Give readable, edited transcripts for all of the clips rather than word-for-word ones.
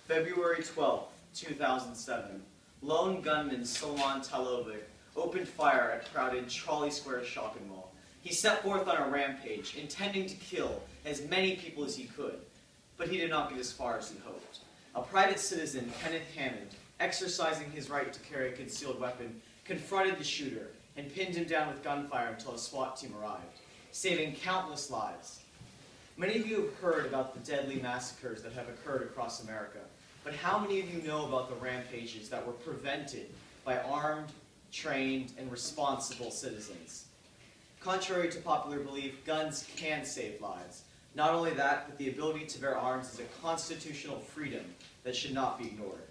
February 12, 2007, lone gunman Solomon Talovic opened fire at crowded Trolley Square shopping mall. He set forth on a rampage, intending to kill as many people as he could, but he did not get as far as he hoped. A private citizen, Kenneth Hammond, exercising his right to carry a concealed weapon, confronted the shooter and pinned him down with gunfire until a SWAT team arrived, saving countless lives. Many of you have heard about the deadly massacres that have occurred across America, but how many of you know about the rampages that were prevented by armed, trained, and responsible citizens? Contrary to popular belief, guns can save lives. Not only that, but the ability to bear arms is a constitutional freedom that should not be ignored.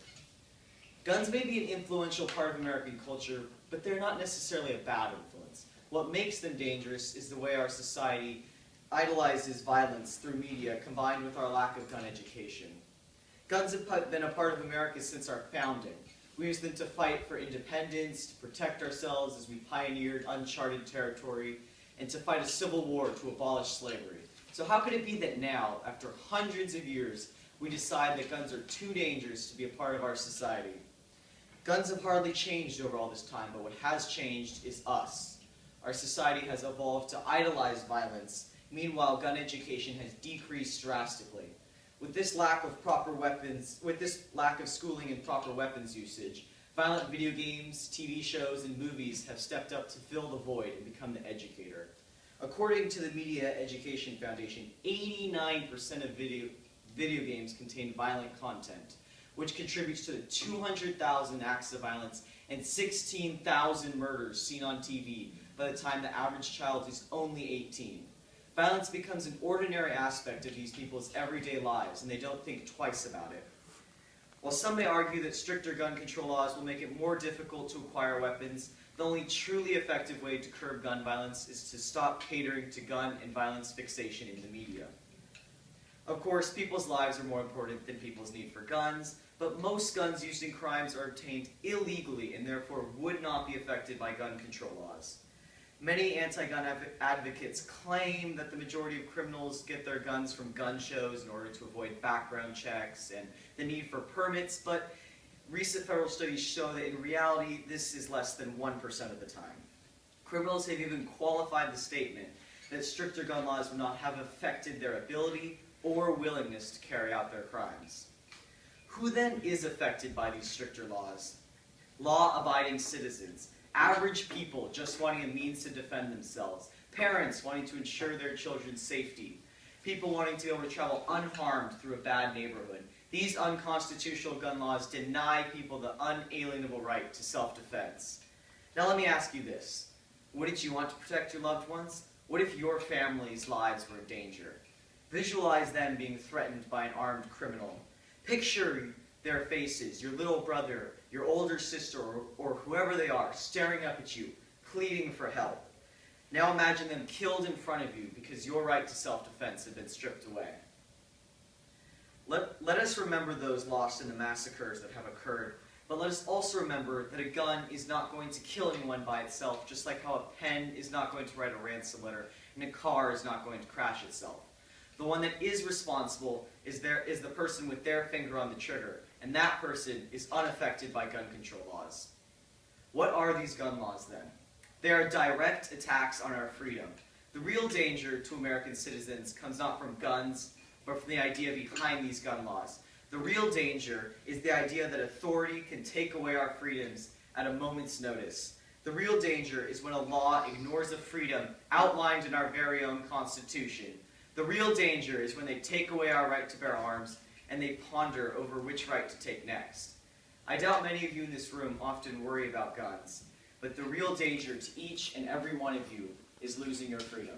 Guns may be an influential part of American culture, but they're not necessarily a bad influence. What makes them dangerous is the way our society idolizes violence through media, combined with our lack of gun education. Guns have been a part of America since our founding. We used them to fight for independence, to protect ourselves as we pioneered uncharted territory, and to fight a civil war to abolish slavery. So how could it be that now, after hundreds of years, we decide that guns are too dangerous to be a part of our society? Guns have hardly changed over all this time, but what has changed is us. Our society has evolved to idolize violence. Meanwhile, gun education has decreased drastically. With this lack of schooling and proper weapons usage, violent video games, TV shows, and movies have stepped up to fill the void and become the educator. According to the Media Education Foundation, 89% of video games contain violent content, which contributes to the 200,000 acts of violence and 16,000 murders seen on TV by the time the average child is only 18. Violence becomes an ordinary aspect of these people's everyday lives, and they don't think twice about it. While some may argue that stricter gun control laws will make it more difficult to acquire weapons, the only truly effective way to curb gun violence is to stop catering to gun and violence fixation in the media. Of course, people's lives are more important than people's need for guns, but most guns used in crimes are obtained illegally and therefore would not be affected by gun control laws. Many anti-gun advocates claim that the majority of criminals get their guns from gun shows in order to avoid background checks and the need for permits, but recent federal studies show that in reality this is less than 1% of the time. Criminals have even qualified the statement that stricter gun laws would not have affected their ability or willingness to carry out their crimes. Who then is affected by these stricter laws? Law-abiding citizens. Average people just wanting a means to defend themselves, parents wanting to ensure their children's safety, people wanting to be able to travel unharmed through a bad neighborhood. These unconstitutional gun laws deny people the unalienable right to self-defense. Now let me ask you this. Wouldn't you want to protect your loved ones? What if your family's lives were in danger? Visualize them being threatened by an armed criminal. Picture their faces, your little brother, your older sister, or whoever they are, staring up at you, pleading for help. Now imagine them killed in front of you because your right to self-defense had been stripped away. Let us remember those lost in the massacres that have occurred, but let us also remember that a gun is not going to kill anyone by itself, just like how a pen is not going to write a ransom letter, and a car is not going to crash itself. The one that is responsible is the person with their finger on the trigger, and that person is unaffected by gun control laws. What are these gun laws then? They are direct attacks on our freedom. The real danger to American citizens comes not from guns, but from the idea behind these gun laws. The real danger is the idea that authority can take away our freedoms at a moment's notice. The real danger is when a law ignores a freedom outlined in our very own Constitution. The real danger is when they take away our right to bear arms and they ponder over which right to take next. I doubt many of you in this room often worry about guns, but the real danger to each and every one of you is losing your freedom.